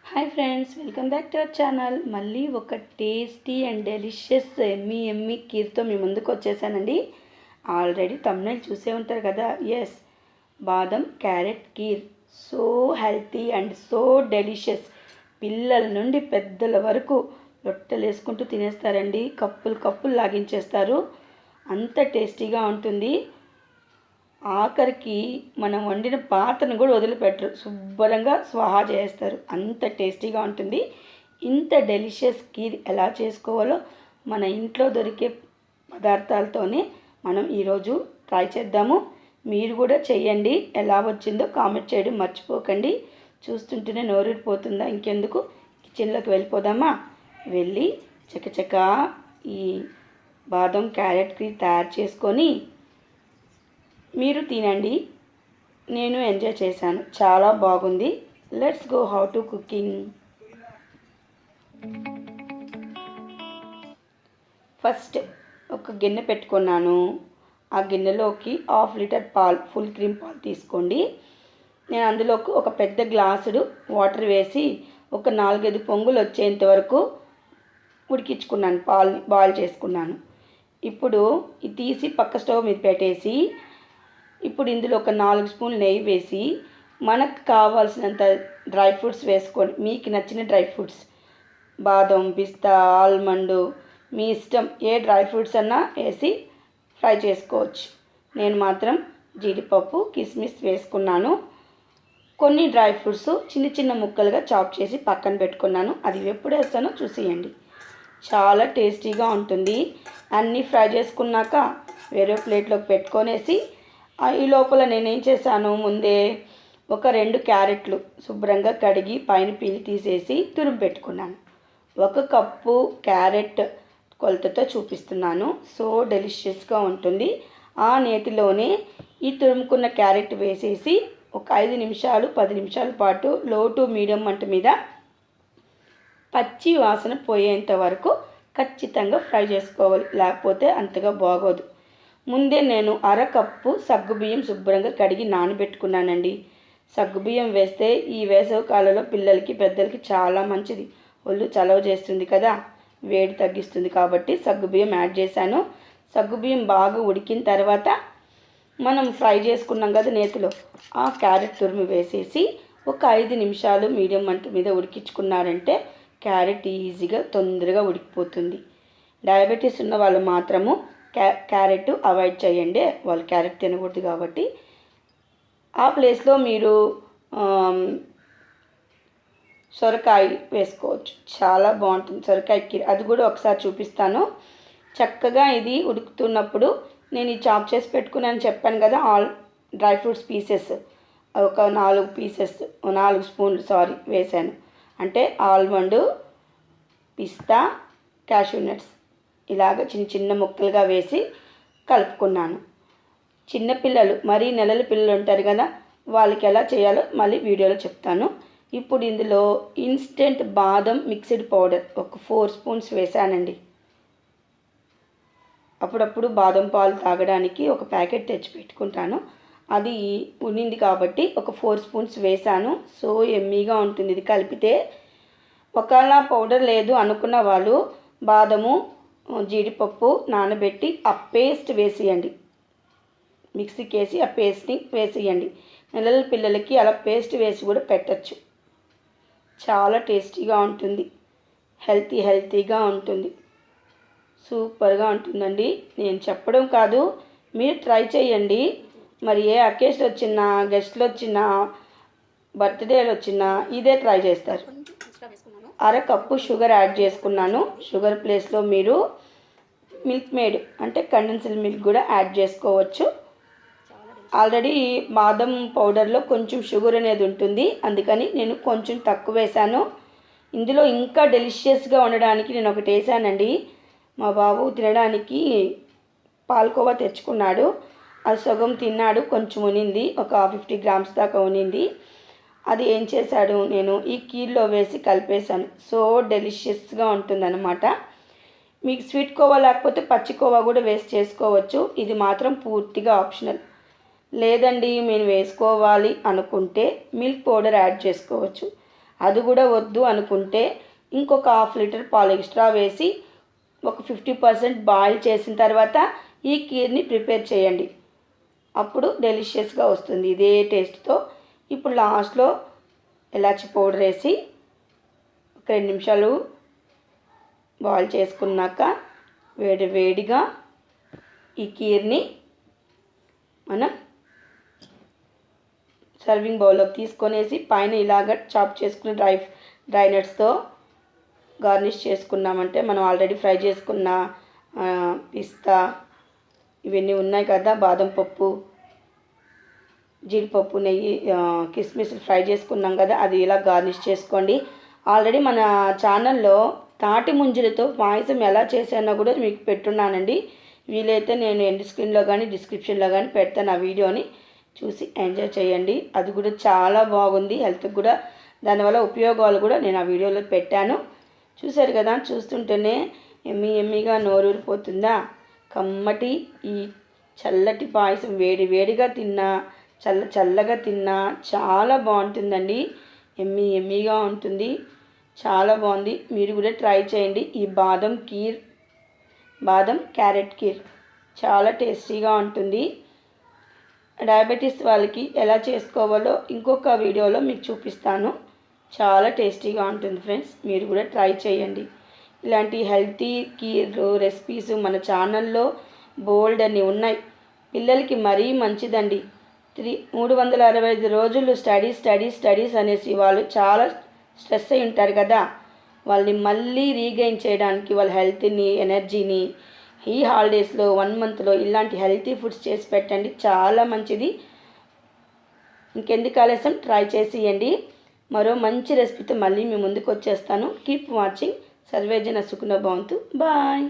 Hi friends, welcome back to our channel. మళ్ళీ ఒక tasty and delicious ఎమ్మీ కీర్తో మీ ముందుకు వచ్చేసానండి. ఆల్రెడీ thumbnail చూసే ఉంటారు కదా. ఎస్, బాదం carrot kheer. So healthy and so delicious. పిల్లల నుండి పెద్దల వరకు లొట్టలు వేసుకుంటూ తినేస్తారండి. కప్పులు లాగించేస్తారు. అంత టేస్టీగా ఉంటుంది. ఆఖరికి మనం వండిన పాత్రను కూడా వదిలిపెట్టరు, శుభ్రంగా స్వాహా చేస్తారు. అంత టేస్టీగా ఉంటుంది. ఇంత డెలిషియస్ కీర్ ఎలా చేసుకోవాలో మన ఇంట్లో దొరికే పదార్థాలతోనే మనం ఈరోజు ట్రై చేద్దాము. మీరు కూడా చేయండి. ఎలా వచ్చిందో కామెంట్ చేయడం మర్చిపోకండి. చూస్తుంటేనే నోరూరిపోతుందా? ఇంకెందుకు, కిచెన్లోకి వెళ్ళిపోదామా? వెళ్ళి చకచకా ఈ బాదం క్యారెట్ కీర్ తయారు చేసుకొని మీరు తినండి. నేను ఎంజాయ్ చేశాను, చాలా బాగుంది. Let's go how to cooking. First ఒక గిన్నె పెట్టుకున్నాను. ఆ గిన్నెలోకి 1/2 లీటర్ పాలు, ఫుల్ క్రీమ్ పాలు తీసుకోండి. నేను అందులోకి ఒక పెద్ద గ్లాసుడు వాటర్ వేసి ఒక 4-5 పొంగులు వచ్చేంత వరకు ఉడికించుకున్నాను. పాలని బాయిల్ చేసుకున్నాను. ఇప్పుడు ఇది తీసి పక్క స్టవ్ మీద పెట్టేసి ఇప్పుడు ఇందులో ఒక 4 స్పూన్లు నెయ్యి వేసి మనకు కావాల్సినంత డ్రై ఫ్రూట్స్ వేసుకోండి. మీకు నచ్చిన డ్రై ఫ్రూట్స్, బాదం, పిస్తా, ఆల్మండ్, మీ ఇష్టం. ఏ డ్రై ఫ్రూట్స్ అన్నా వేసి ఫ్రై చేసుకోవచ్చు. నేను మాత్రం జీడిపప్పు, కిస్మిస్ వేసుకున్నాను. కొన్ని డ్రై ఫ్రూట్స్ చిన్న చిన్న ముక్కలుగా చాప్ చేసి పక్కన పెట్టుకున్నాను. అది ఎప్పుడు వేస్తానో చూసేయండి. చాలా టేస్టీగా ఉంటుంది. అన్నీ ఫ్రై చేసుకున్నాక వేరే ప్లేట్లోకి పెట్టుకొనేసి ఈ లోపల నేనేం చేశాను, ముందే ఒక 2 క్యారెట్లు శుభ్రంగా కడిగి పైన పీల్ తీసేసి తురుము పెట్టుకున్నాను. 1 కప్పు క్యారెట్ కొలతతో చూపిస్తున్నాను. సో డెలిషియస్గా ఉంటుంది. ఆ నేతిలోనే ఈ తురుముకున్న క్యారెట్ వేసేసి ఒక 5 నిమిషాలు 10 నిమిషాల పాటు లో టు మీడియం మంట మీద పచ్చి వాసన పోయేంత వరకు ఖచ్చితంగా ఫ్రై చేసుకోవాలి, లేకపోతే అంతగా బాగోదు. ముందే నేను 1/2 కప్పు సగ్గుబియ్యం శుభ్రంగా కడిగి నానబెట్టుకున్నానండి. సగ్గుబియ్యం వేస్తే ఈ వేసవి కాలంలో పిల్లలకి పెద్దలకి చాలా మంచిది. ఒళ్ళు చలవ చేస్తుంది కదా, వేడి తగ్గిస్తుంది. కాబట్టి సగ్గుబియ్యం యాడ్ చేశాను. సగ్గుబియ్యం బాగా ఉడికిన తర్వాత మనం ఫ్రై చేసుకున్నాం కదా నేతిలో, ఆ క్యారెట్ తురుము వేసేసి ఒక 5 నిమిషాలు మీడియం మంట మీద ఉడికించుకున్నారంటే క్యారెట్ ఈజీగా తొందరగా ఉడికిపోతుంది. డయాబెటీస్ ఉన్న వాళ్ళు మాత్రము క్యారెట్ అవాయిడ్ చేయండి, వాళ్ళు క్యారెట్ తినకూడదు కాబట్టి. ఆ ప్లేస్లో మీరు సొరకాయ వేసుకోవచ్చు, చాలా బాగుంటుంది సొరకాయ కీర్. అది కూడా ఒకసారి చూపిస్తాను. చక్కగా ఇది ఉడుకుతున్నప్పుడు నేను ఈ చాప్ చేసి పెట్టుకున్నాను చెప్పాను కదా, ఆల్ డ్రై ఫ్రూట్స్ పీసెస్ ఒక 4 స్పూన్లు వేసాను. అంటే ఆల్మండ్, పిస్తా, క్యాషూ నట్స్ ఇలాగ చిన్న చిన్న ముక్కలుగా వేసి కలుపుకున్నాను. చిన్నపిల్లలు, మరీ నెలల పిల్లలు ఉంటారు కదా, వాళ్ళకి ఎలా చేయాలో మళ్ళీ వీడియోలో చెప్తాను. ఇప్పుడు ఇందులో ఇన్స్టెంట్ బాదం మిక్స్డ్ పౌడర్ ఒక 4 స్పూన్స్ వేసానండి. అప్పుడప్పుడు బాదం పాలు తాగడానికి ఒక ప్యాకెట్ తెచ్చి పెట్టుకుంటాను. అది ఉన్నింది కాబట్టి ఒక 4 స్పూన్స్ వేసాను. సో ఎమ్మీగా ఉంటుంది ఇది కలిపితే. ఒకవేళ పౌడర్ లేదు అనుకున్న వాళ్ళు బాదము, జీడిపప్పు నానబెట్టి ఆ పేస్ట్ వేసేయండి. మిక్సీకి వేసి ఆ పేస్ట్ని వేసేయండి. నెలల పిల్లలకి అలా పేస్ట్ వేసి కూడా పెట్టచ్చు. చాలా టేస్టీగా ఉంటుంది. హెల్తీగా ఉంటుంది. సూపర్గా ఉంటుందండి. నేను చెప్పడం కాదు, మీరు ట్రై చేయండి. మరి ఏ అకేషన్ వచ్చినా, గెస్ట్లు వచ్చినా, బర్త్డేలు వచ్చినా ఇదే ట్రై చేస్తారు. 1/2 కప్పు షుగర్ యాడ్ చేసుకున్నాను. షుగర్ ప్లేస్లో మీరు మిల్క్ మేడ్ అంటే కండెన్స్డ్ మిల్క్ కూడా యాడ్ చేసుకోవచ్చు. ఆల్రెడీ బాదం పౌడర్లో కొంచెం షుగర్ అనేది ఉంటుంది, అందుకని నేను కొంచెం తక్కువ వేసాను. ఇందులో ఇంకా డెలిషియస్గా ఉండడానికి నేను ఒకటి వేసానండి. మా బాబు తినడానికి పాలకోవా తెచ్చుకున్నాడు. అది సగం తిన్నాడు, కొంచెం ఉనింది, ఒక 50 గ్రామ్స్ దాకా ఉనింది. అది ఏం చేశాడు, నేను ఈ కీర్లో వేసి కలిపేశాను. సో డెలిషియస్గా ఉంటుందన్నమాట. మీకు స్వీట్ కోవా లేకపోతే పచ్చి కోవా కూడా వేసి చేసుకోవచ్చు. ఇది మాత్రం పూర్తిగా ఆప్షనల్. లేదండి మేము వేసుకోవాలి అనుకుంటే మిల్క్ పౌడర్ యాడ్ చేసుకోవచ్చు. అది కూడా వద్దు అనుకుంటే ఇంకొక హాఫ్ లీటర్ పాలు ఎక్స్ట్రా వేసి ఒక 50% బాయిల్ చేసిన తర్వాత ఈ కీర్ని ప్రిపేర్ చేయండి. అప్పుడు డెలిషియస్గా వస్తుంది ఇదే టేస్ట్తో. ఇప్పుడు లాస్ట్లో ఇలాచి పౌడర్ వేసి ఒక 2 నిమిషాలు బాయిల్ చేసుకున్నాక వేడిగా ఈ కీర్ని మనం సర్వింగ్ బౌల్లోకి తీసుకొనేసి పైన ఇలాగ చాప్ చేసుకుని డ్రై నట్స్తో గార్నిష్ చేసుకున్నామంటే మనం ఆల్రెడీ ఫ్రై చేసుకున్న పిస్తా ఇవన్నీ ఉన్నాయి కదా, బాదం పప్పు, జీడిపప్పు, నెయ్యి, కిస్మిస్ ఫ్రై చేసుకున్నాం కదా, అది ఇలా గార్నిష్ చేసుకోండి. ఆల్రెడీ మన ఛానల్లో తాటి ముంజలతో పాయసం ఎలా చేశానో కూడా మీకు పెట్టున్నానండి. వీలైతే నేను ఎండ్ స్క్రీన్లో కానీ డిస్క్రిప్షన్లో కానీ పెడతాను. ఆ వీడియోని చూసి ఎంజాయ్ చేయండి. అది కూడా చాలా బాగుంది, హెల్త్కి కూడా దానివల్ల ఉపయోగాలు కూడా నేను ఆ వీడియోలో పెట్టాను. చూశారు కదా, చూస్తుంటేనే ఎమ్మీగా నోరూరిపోతుందా. కమ్మటి ఈ చల్లటి పాయసం వేడిగా తిన్నా, చల్లగా తిన్నా చాలా బాగుంటుందండి. ఎమ్మీగా ఉంటుంది, చాలా బాగుంది. మీరు కూడా ట్రై చేయండి. ఈ బాదం క్యారెట్ కీర్ చాలా టేస్టీగా ఉంటుంది. డయాబెటీస్ వాళ్ళకి ఎలా చేసుకోవాలో ఇంకొక వీడియోలో మీకు చూపిస్తాను. చాలా టేస్టీగా ఉంటుంది ఫ్రెండ్స్, మీరు కూడా ట్రై చేయండి. ఇలాంటి హెల్తీ కీర్లు రెసిపీస్ మన ఛానల్లో బోల్డ్ అన్నీ ఉన్నాయి. పిల్లలకి మరీ మంచిదండి. 365 రోజులు స్టడీస్ అనేసి వాళ్ళు చాలా స్ట్రెస్ అయి ఉంటారు కదా, వాళ్ళని మళ్ళీ రీగెయిన్ చేయడానికి వాళ్ళ హెల్త్ని, ఎనర్జీని ఈ హాలిడేస్లో 1 మంత్లో ఇలాంటి హెల్తీ ఫుడ్స్ చేసి పెట్టండి, చాలా మంచిది. ఇంకెందుకు ఆలస్యం, ట్రై చేసేయండి. మరో మంచి రెసిపీతో మళ్ళీ మీ ముందుకు వచ్చేస్తాను. Keep watching. సర్వేజన సుఖినో భవంతు. బాయ్.